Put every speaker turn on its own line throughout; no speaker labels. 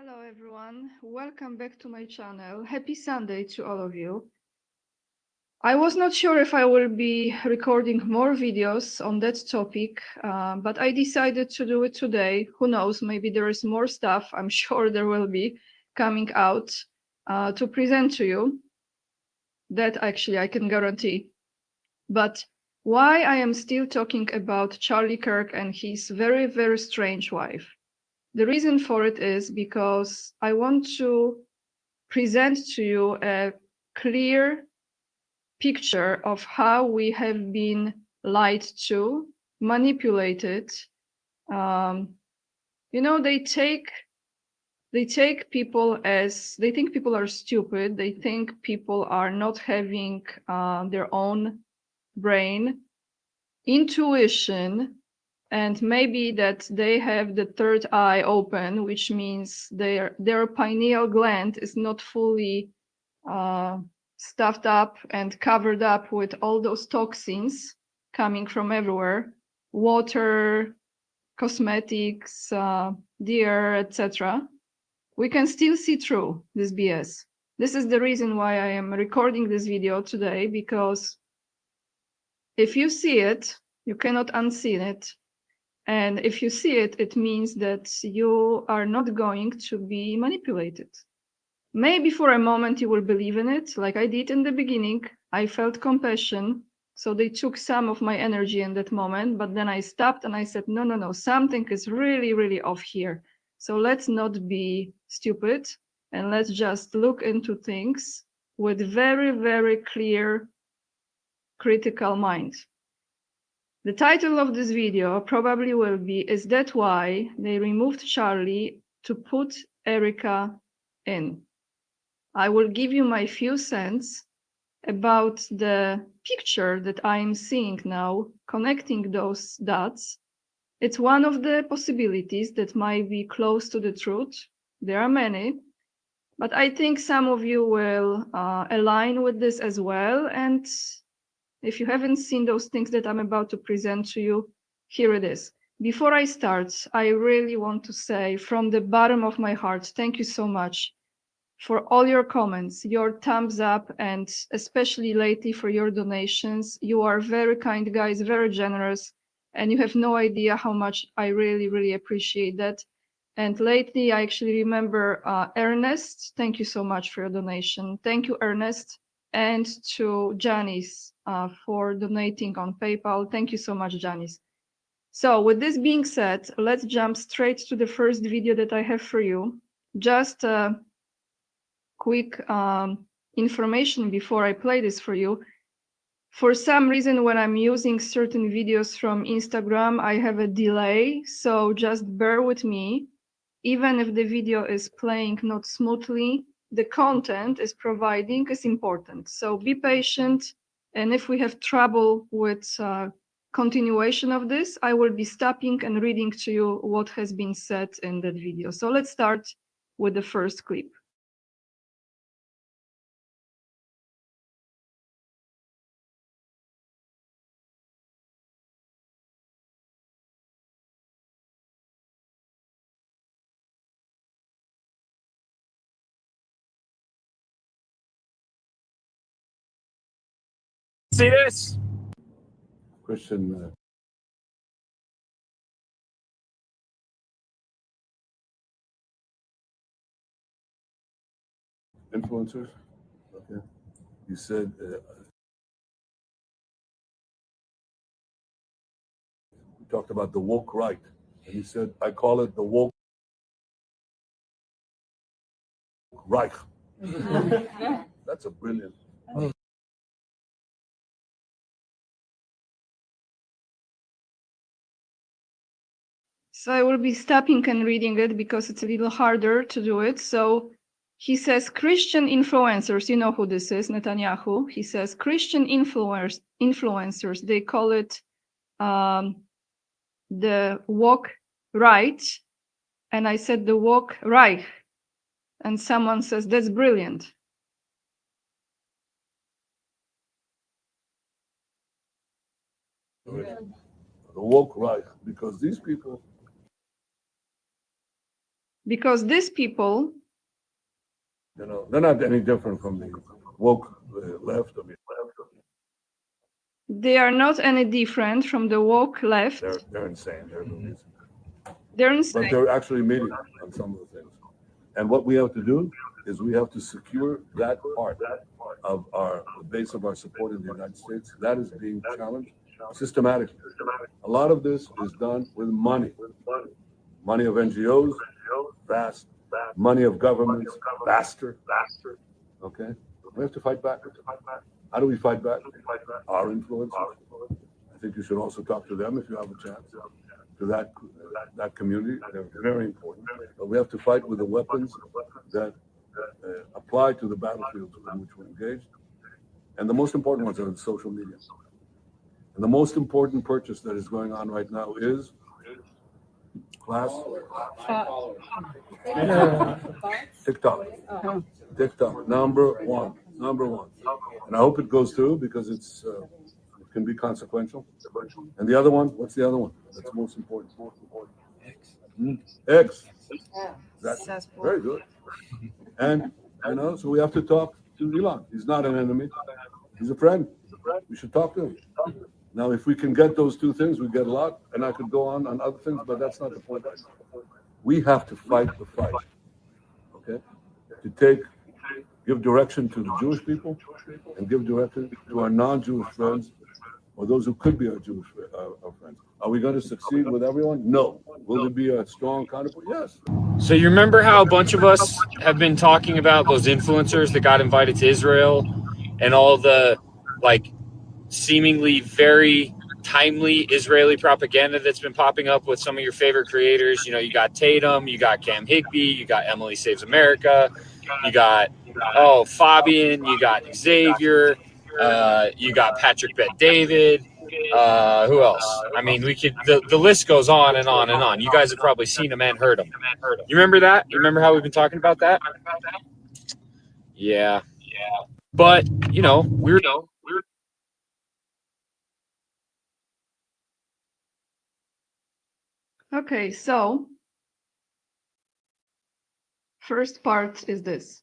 Hello everyone, welcome back to my channel. Happy Sunday to all of you. I was not sure if I will be recording more videos on that topic, but I decided to do it today. Who knows, maybe there is more stuff, I'm sure there will be, coming out to present to you. That actually I can guarantee. But why I am still talking about Charlie Kirk and his very, very strange wife? The reason for it is because I want to present to you a clear picture of how we have been lied to, manipulated. They take people as, they think people are stupid. They think people are not having their own brain, intuition, and maybe that they have the third eye open, which means their pineal gland is not fully stuffed up and covered up with all those toxins coming from everywhere, water, cosmetics, the air, etc. We can still see through this BS. This is the reason why I am recording this video today, because if you see it, you cannot unsee it. And if you see it, it means that you are not going to be manipulated. Maybe for a moment you will believe in it, like I did in the beginning. I felt compassion, so they took some of my energy in that moment, but then I stopped and I said, no, something is really, really off here. So let's not be stupid and let's just look into things with very, very clear, critical mind. The title of this video probably will be, is that why they removed Charlie to put Erika in? I will give you my few cents about the picture that I'm seeing now, connecting those dots. It's one of the possibilities that might be close to the truth. There are many, but I think some of you will align with this as well. And if you haven't seen those things that I'm about to present to you, here it is. Before I start, I really want to say from the bottom of my heart, thank you so much for all your comments, your thumbs up, and especially lately for your donations. You are very kind guys, very generous, and you have no idea how much I really, really appreciate that. And lately, I actually remember Ernest. Thank you so much for your donation. Thank you, Ernest, and to Janice for donating on PayPal. Thank you so much, Janice. So with this being said, let's jump straight to the first video that I have for you. Just quick information before I play this for you. For some reason, when I'm using certain videos from Instagram, I have a delay, so just bear with me. Even if the video is playing not smoothly, the content is providing is important. So be patient, and if we have trouble with continuation of this, I will be stopping and reading to you what has been said in that video. So let's start with the first clip.
See this?
Christian influencers. Okay. You said you talked about the woke right, and you said I call it the woke Reich. That's a brilliant.
So I will be stopping and reading it because it's a little harder to do it. So he says Christian influencers, you know who this is, Netanyahu. He says Christian influencers, they call it the woke right. And I said the woke Reich. And someone says, that's brilliant.
The woke Reich, because these people
Because these people,
You know, they're not any different from the woke left. I mean,
they are not any different from the woke left.
they're insane.
They're
But
insane.
they're actually meeting on some of the things. And what we have to do is we have to secure that part of the base of our support in the United States. That is being challenged systematically. A lot of this is done with money. Money of NGOs, vast. Money of governments, vaster. Okay? We have to fight back. How do we fight back? Our influencers. I think you should also talk to them if you have a chance. To that community, they're very important. But we have to fight with the weapons that apply to the battlefields in which we're engaged. And the most important ones are in social media. And the most important purchase that is going on right now is class TikTok. TikTok, number one. And I hope it goes through because it can be consequential. And the other one, what's the other one? That's most important. X. That's very good. And so we have to talk to Elon. He's not an enemy. He's a friend. We should talk to him. Now, if we can get those two things, we get a lot. And I could go on other things, but that's not the point. We have to fight the fight. Okay? To give direction to the Jewish people and give direction to our non-Jewish friends or those who could be our Jewish our friends. Are we going to succeed with everyone? No. Will there be a strong counterpoint? Yes.
So you remember how a bunch of us have been talking about those influencers that got invited to Israel and all the seemingly very timely Israeli propaganda that's been popping up with some of your favorite creators? You know, you got Tatum, you got Cam Higby, you got Emily Saves America, you got Fabian, you got Xavier, you got Patrick Bet David. Who else? I mean, we could. The list goes on and on and on. You guys have probably seen them and heard them. You remember that? You remember how we've been talking about that? Yeah. But we're
Okay, so first part is this.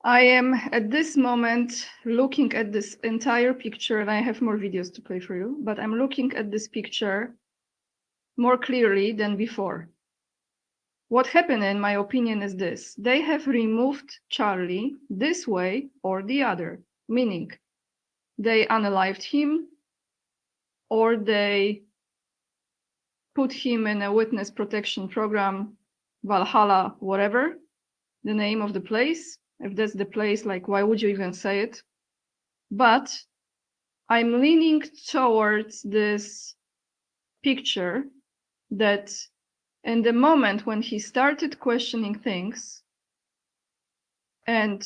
I am at this moment looking at this entire picture, and I have more videos to play for you, but I'm looking at this picture more clearly than before. What happened, in my opinion, is this. They have removed Charlie this way or the other, meaning they unalived him or they put him in a witness protection program, Valhalla, whatever, the name of the place. If that's the place, why would you even say it? But I'm leaning towards this picture that in the moment when he started questioning things and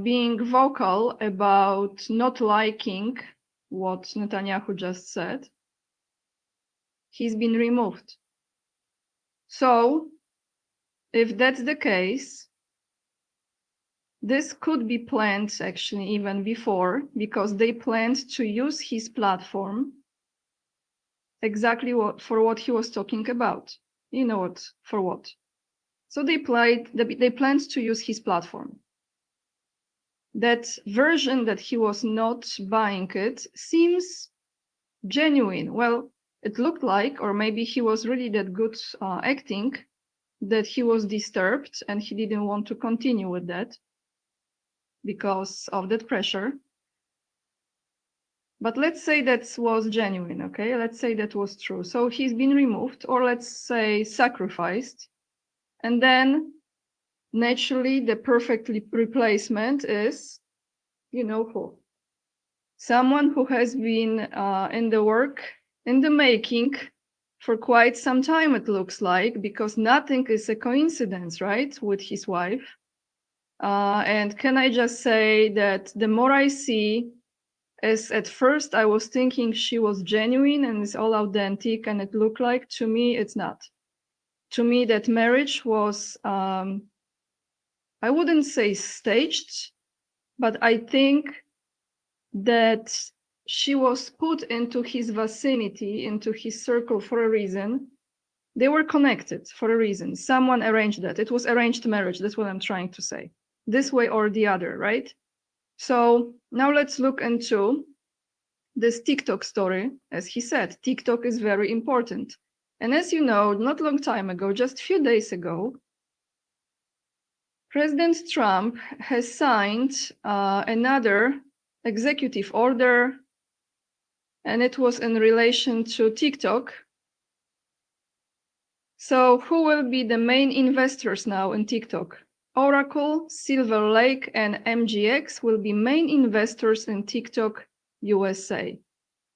being vocal about not liking what Netanyahu just said, he's been removed. So if that's the case, this could be planned actually even before, because they planned to use his platform exactly for what he was talking about. You know what, for what. So they planned to use his platform. That version that he was not buying it seems genuine. Well, it looked like, or maybe he was really that good acting, that he was disturbed and he didn't want to continue with that because of that pressure. But let's say that was genuine, okay? Let's say that was true. So he's been removed, or let's say sacrificed. And then naturally the perfect replacement is, you know who? Someone who has been in the making for quite some time, it looks like, because nothing is a coincidence, right, with his wife. And can I just say that the more I see, as at first I was thinking she was genuine and it's all authentic, and it looked like, to me, it's not. To me, that marriage was, I wouldn't say staged, but I think that she was put into his vicinity, into his circle for a reason, They were connected for a reason. Someone arranged that. It was arranged marriage. That's what I'm trying to say. This way or the other, right? So now let's look into this TikTok story. As he said, TikTok is very important. And as you know, not a long time ago, just a few days ago, President Trump has signed another executive order, and it was in relation to TikTok. So who will be the main investors now in TikTok? Oracle, Silver Lake, and MGX will be main investors in TikTok USA.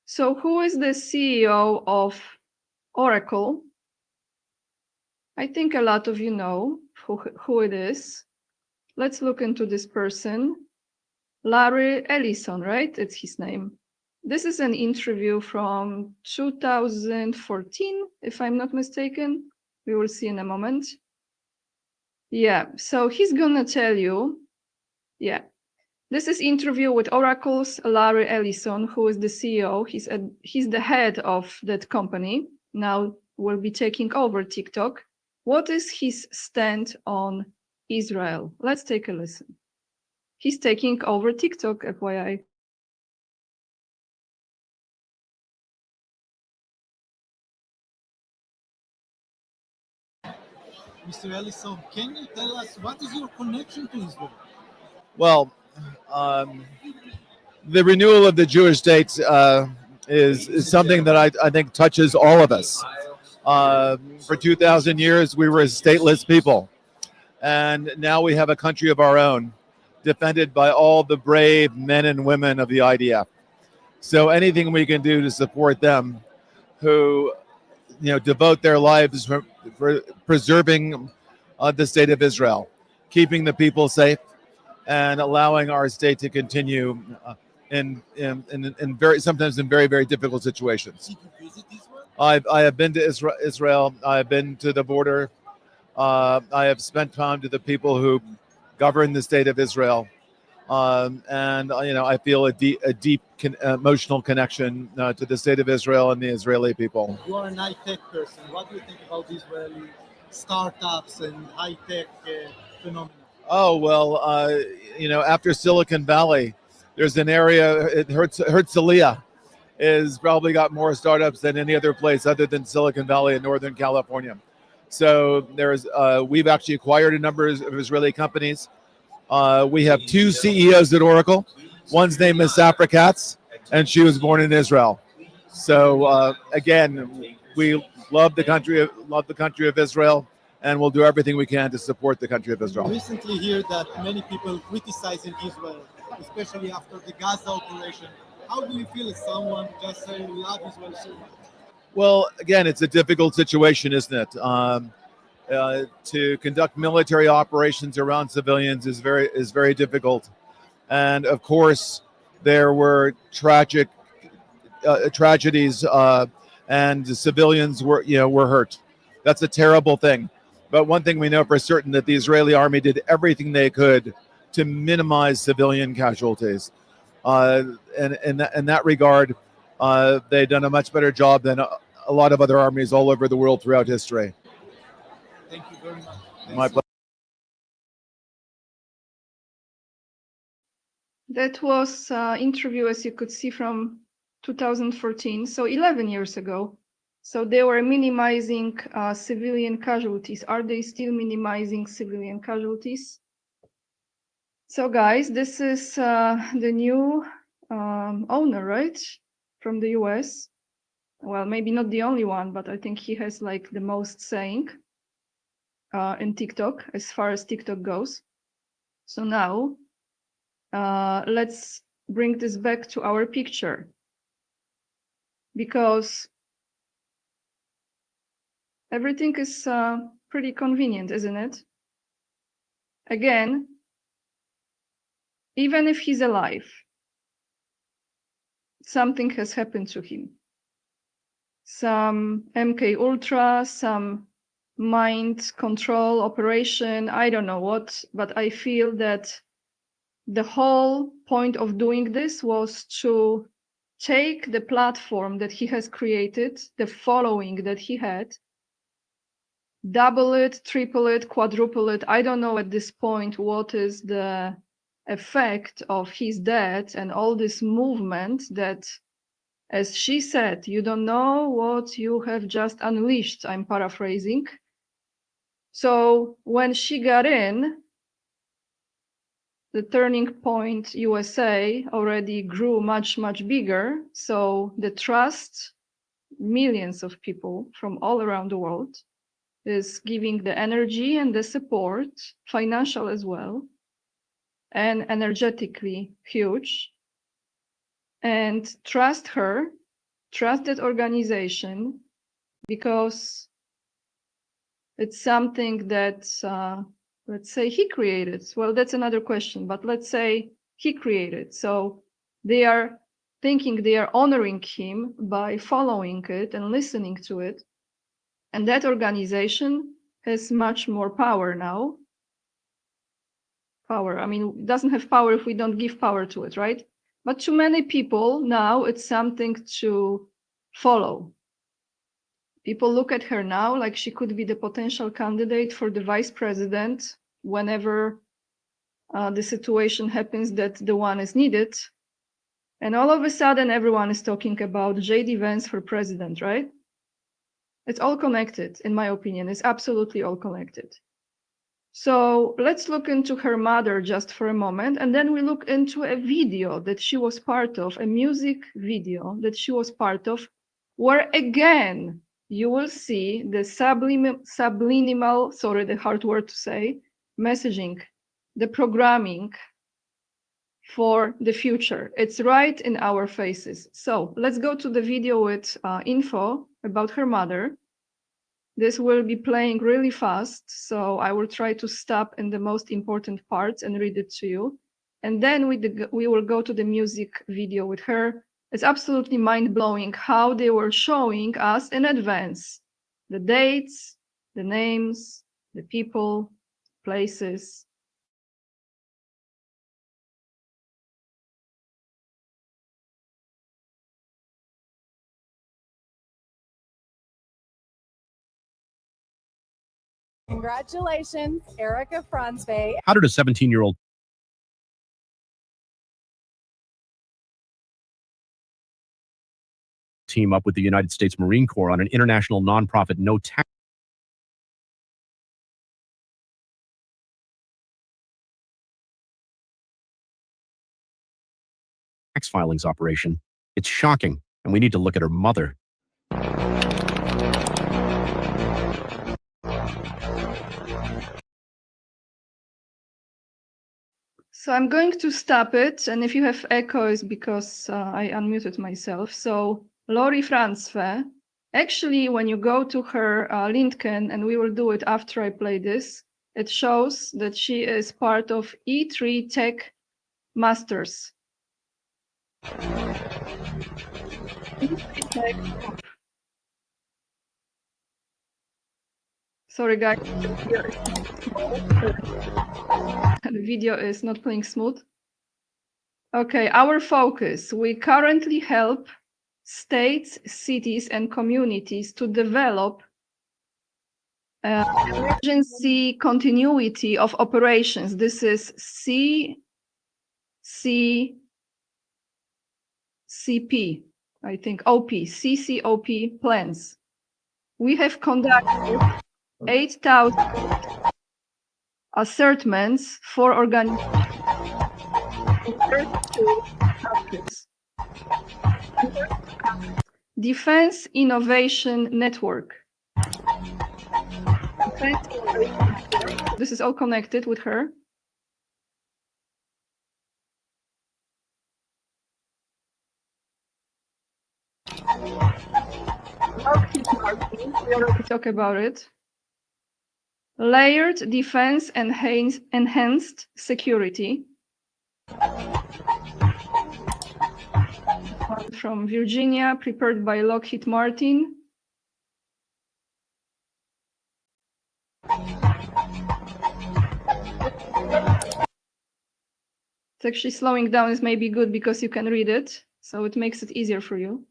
So who is the CEO of Oracle? I think a lot of you know who it is. Let's look into this person. Larry Ellison, right? It's his name. This is an interview from 2014, if I'm not mistaken. We will see in a moment. Yeah, so he's gonna tell you, yeah, this is interview with Oracle's Larry Ellison, who is the CEO. He's the head of that company. Now will be taking over TikTok. What is his stand on Israel? Let's take a listen. He's taking over TikTok, FYI.
Mr. Ellison, can you tell us what is your connection to Israel?
Well, the renewal of the Jewish state is something that I think touches all of us. For 2,000 years, we were a stateless people, and now we have a country of our own, defended by all the brave men and women of the IDF. So anything we can do to support them, who devote their lives for preserving the state of Israel, keeping the people safe, and allowing our state to continue in sometimes in very, very difficult situations.
Did you visit Israel?
I have been to Israel. I have been to the border. I have spent time to the people who govern the state of Israel, and I feel a deep emotional connection to the state of Israel and the Israeli people.
You are an high-tech person. What do you think about Israeli startups and high-tech phenomena?
Oh, well, after Silicon Valley, there's an area, Herzliya is probably got more startups than any other place other than Silicon Valley in Northern California. So we've actually acquired a number of Israeli companies. We have two CEOs at Oracle. One's name is Safra Katz, and she was born in Israel. So again, we love the country of Israel, and we'll do everything we can to support the country of Israel.
We recently hear that many people criticizing Israel, especially after the Gaza operation. How do you feel as someone just saying we love Israel so much?
Well, again, it's a difficult situation, isn't it? To conduct military operations around civilians is very difficult, and of course, there were tragedies, and the civilians were hurt. That's a terrible thing. But one thing we know for certain, that the Israeli army did everything they could to minimize civilian casualties. And in that regard, they've done a much better job than a lot of other armies all over the world throughout history.
Thank you very much.
My pleasure.
That was interview, as you could see, from 2014, so 11 years ago. So they were minimizing civilian casualties. Are they still minimizing civilian casualties? So guys, this is the new owner, right? From the US. Well, maybe not the only one, but I think he has like the most saying in TikTok, as far as TikTok goes. So now, let's bring this back to our picture, because everything is pretty convenient, isn't it? Again, even if he's alive, something has happened to him. Some MK Ultra, some mind control operation, I don't know what, but I feel that the whole point of doing this was to take the platform that he has created, the following that he had, double it, triple it, quadruple it. I don't know at this point what is the effect of his death and all this movement that, as she said, you don't know what you have just unleashed. I'm paraphrasing. So when she got in, the Turning Point USA already grew much, much bigger. So the trust, millions of people from all around the world, is giving the energy and the support, financial as well, and energetically huge. And trust her, trust that organization, because it's something that, let's say, he created. Well, that's another question, but let's say he created. So they are thinking they are honoring him by following it and listening to it. And that organization has much more power now. Power, I mean, it doesn't have power if we don't give power to it, right? But to many people now, it's something to follow. People look at her now like she could be the potential candidate for the vice president whenever the situation happens that the one is needed. And all of a sudden, everyone is talking about J.D. Vance for president, right? It's all connected, in my opinion. It's absolutely all connected. So let's look into her mother just for a moment, and then we look into a video that she was part of, a music video that she was part of, where again, you will see the subliminal, sorry, the hard word to say, messaging, the programming for the future. It's right in our faces. So let's go to the video with info about her mother. This will be playing really fast, so I will try to stop in the most important parts and read it to you. And then we will go to the music video with her. It's absolutely mind-blowing how they were showing us in advance the dates, the names, the people, places.
Congratulations, Erika Franzwey.
How did a 17-year-old team up with the United States Marine Corps on an international nonprofit no tax filings operation? It's shocking, and we need to look at her mother.
So I'm going to stop it, and if you have echoes, because I unmuted myself. So Lori Franzwe, actually, when you go to her LinkedIn, and we will do it after I play this, it shows that she is part of E3 Tech Masters. Sorry, guys. The video is not playing smooth. Okay, our focus. We currently help states, cities, and communities to develop emergency continuity of operations. This is CCP, I think, CCOP plans. We have conducted 8,000 assertments for organizations in 32 countries. Defense Innovation Network. This is all connected with her. We already talked about it. Layered defense and enhanced security. From Virginia, prepared by Lockheed Martin. It's actually slowing down is maybe good because you can read it, so it makes it easier for you.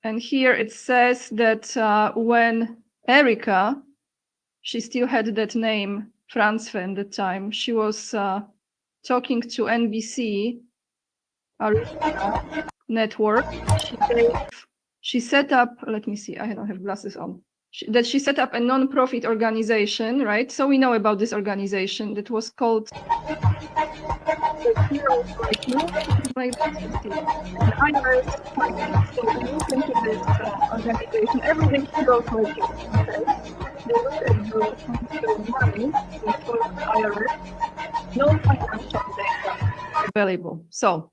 And here it says that when Erika, she still had that name, Franzwe at the time, she was talking to NBC network. She set up, let me see, I don't have glasses on. She set up a non-profit organization, right? So we know about this organization that was called like organization. Everything goes like this. They look at the money for IRS, no financial data available. So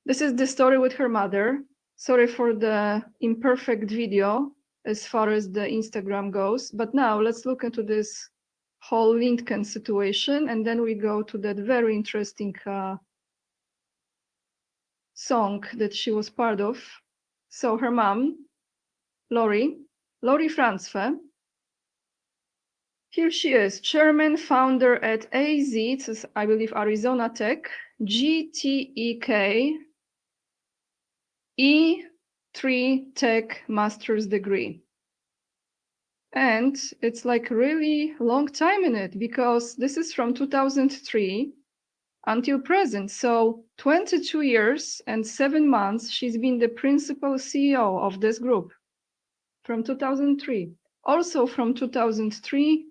this is the story with her mother. Sorry for the imperfect video as far as the Instagram goes, but now let's look into this whole Lincoln situation, and then we go to that very interesting song that she was part of. So her mom, Lori Franzwe, here she is, chairman, founder at AZ, it's, I believe, Arizona Tech, GTEK, E3 Tech master's degree. And it's like really long time in it, because this is from 2003 until present. So 22 years and 7 months, she's been the principal CEO of this group from 2003. Also from 2003,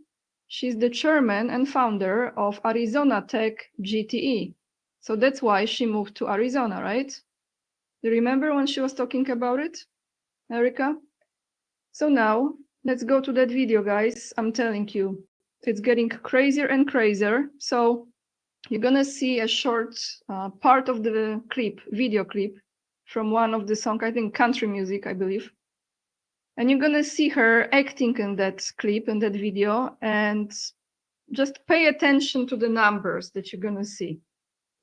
she's the chairman and founder of Arizona Tech GTE. So that's why she moved to Arizona, right? Do you remember when she was talking about it, Erika? So now let's go to that video, guys. I'm telling you, it's getting crazier and crazier. So you're gonna see a short part of the clip, video clip, from one of the songs, I think country music, I believe. And you're gonna see her acting in that clip, in that video, and just pay attention to the numbers that you're gonna see.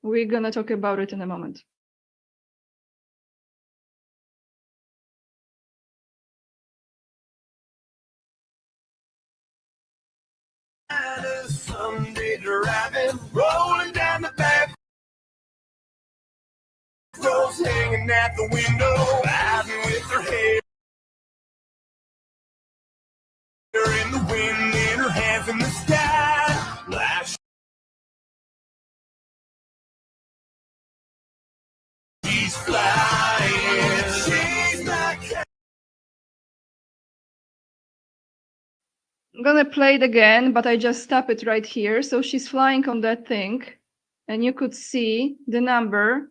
We're gonna talk about it in a moment.
Sunday driving, rolling down the back roads, hanging at the window, hiding with her hair in the wind, in her hands in the sky. Like she's flying, she's not.
I'm gonna play it again, but I just stop it right here. So she's flying on that thing, and you could see the number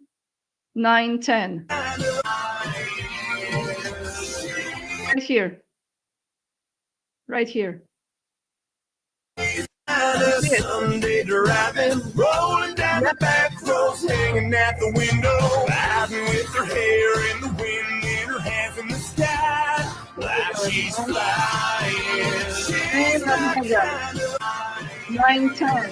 910. Right here. Right here.
Sunday driving, rolling down the back roads, hanging at the window, hiding with her hair in the wind, in her hands in the sky. Like she's flying. She's
910.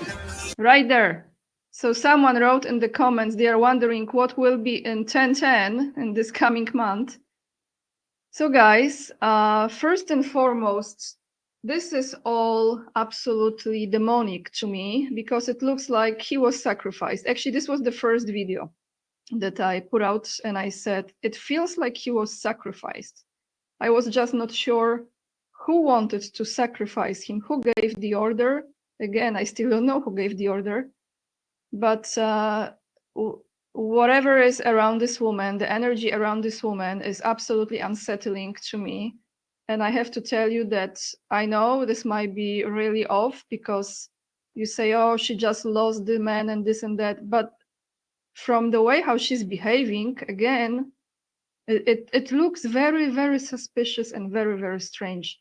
Right there. So someone wrote in the comments, they are wondering what will be in 1010 in this coming month. So guys, first and foremost, this is all absolutely demonic to me, because it looks like he was sacrificed. Actually, this was the first video that I put out, and I said, it feels like he was sacrificed. I was just not sure who wanted to sacrifice him, who gave the order. Again, I still don't know who gave the order. But whatever is around this woman, the energy around this woman is absolutely unsettling to me. And I have to tell you that I know this might be really off, because you say, oh, she just lost the man and this and that. But from the way how she's behaving, again, it looks very, very suspicious and very, very strange.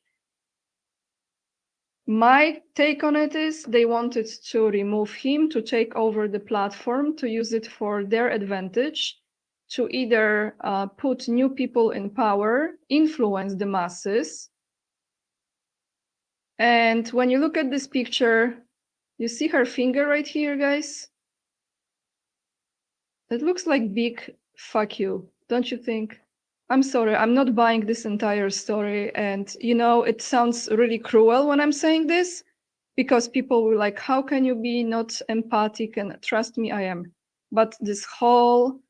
My take on it is they wanted to remove him, to take over the platform, to use it for their advantage, to either put new people in power, influence the masses. And when you look at this picture, you see her finger right here, guys? It looks like big fuck you, don't you think? I'm sorry, I'm not buying this entire story. And, you know, it sounds really cruel when I'm saying this, because people were like, how can you be not empathic? And trust me, I am. But this whole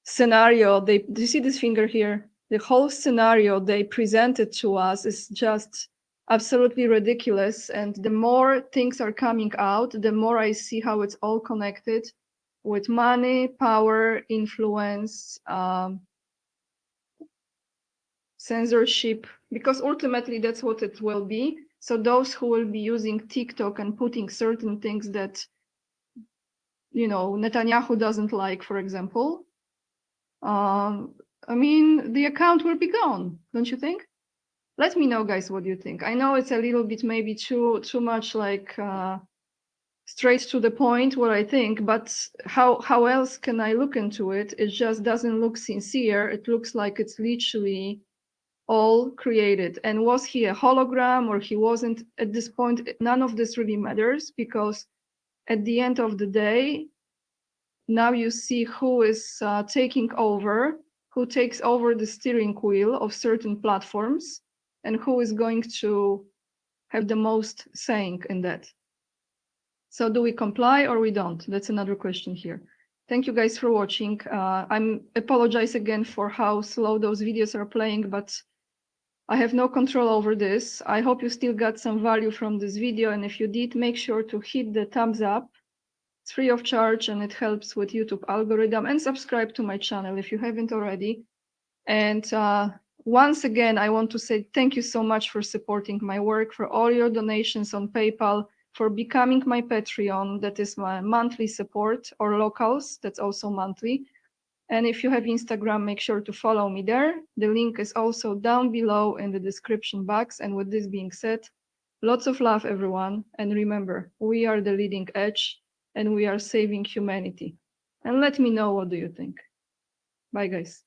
scenario, do you see this finger here? the whole scenario they presented to us is just absolutely ridiculous. And the more things are coming out, the more I see how it's all connected with money, power, influence, censorship, because ultimately that's what it will be. So those who will be using TikTok and putting certain things that, you know, Netanyahu doesn't like, for example, I mean, the account will be gone, don't you think? Let me know, guys, what you think. I know it's a little bit maybe too much like straight to the point what I think, but how else can I look into it? It just doesn't look sincere. It looks like it's literally all created. And was he a hologram or he wasn't? At this point, none of this really matters, because at the end of the day, now you see who is taking over, who takes over the steering wheel of certain platforms, and who is going to have the most saying in that. So do we comply or we don't? That's another question here. Thank you guys for watching. I apologize again for how slow those videos are playing, but I have no control over this. I hope you still got some value from this video, and if you did, make sure to hit the thumbs up. It's free of charge and it helps with YouTube algorithm, and subscribe to my channel if you haven't already. And once again, I want to say thank you so much for supporting my work, for all your donations on PayPal, for becoming my Patreon, that is my monthly support, or locals, that's also monthly. And if you have Instagram, make sure to follow me there. The link is also down below in the description box. And with this being said, lots of love, everyone. And remember, we are the leading edge and we are saving humanity. And let me know, what do you think? Bye, guys.